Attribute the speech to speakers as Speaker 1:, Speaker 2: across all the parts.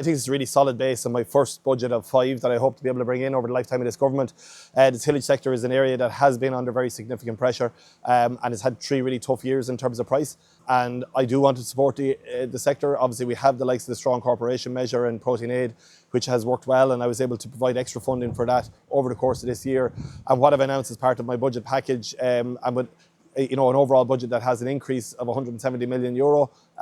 Speaker 1: I think it's a really solid base on my first budget of 5 that I hope to be able to bring in over the lifetime of this government. The tillage sector is an area that has been under very significant pressure and has had 3 really tough years in terms of price. And I do want to support the sector. Obviously, we have the likes of the Strong Corporation measure and Protein Aid, which has worked well, and I was able to provide extra funding for that over the course of this year. And what I've announced as part of my budget package, and with an overall budget that has an increase of €170 million,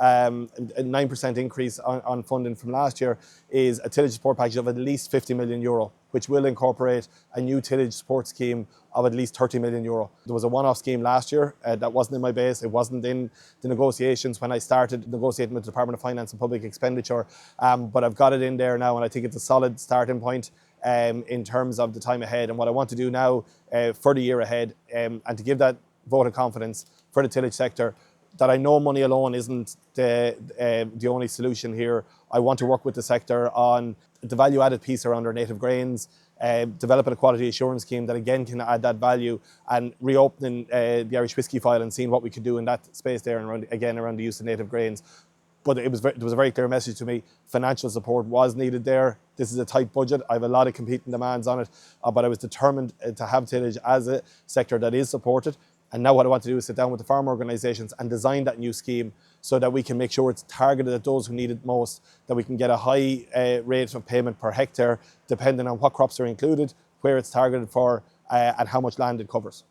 Speaker 1: a 9% increase on funding from last year, is a tillage support package of at least €50 million, which will incorporate a new tillage support scheme of at least €30 million. There was a one-off scheme last year that wasn't in my base. It wasn't in the negotiations when I started negotiating with the Department of Finance and Public Expenditure, but I've got it in there now, and I think it's a solid starting point in terms of the time ahead and what I want to do now for the year ahead, and to give that vote of confidence for the tillage sector, that I know money alone isn't the only solution here. I want to work with the sector on the value-added piece around our native grains, developing a quality assurance scheme that again can add that value, and reopening the Irish whisky file and seeing what we could do in that space there, and around the use of native grains. But there was a very clear message to me. Financial support was needed there. This is a tight budget. I have a lot of competing demands on it, but I was determined to have tillage as a sector that is supported. And now what I want to do is sit down with the farm organisations and design that new scheme so that we can make sure it's targeted at those who need it most, that we can get a high rate of payment per hectare, depending on what crops are included, where it's targeted for, and how much land it covers.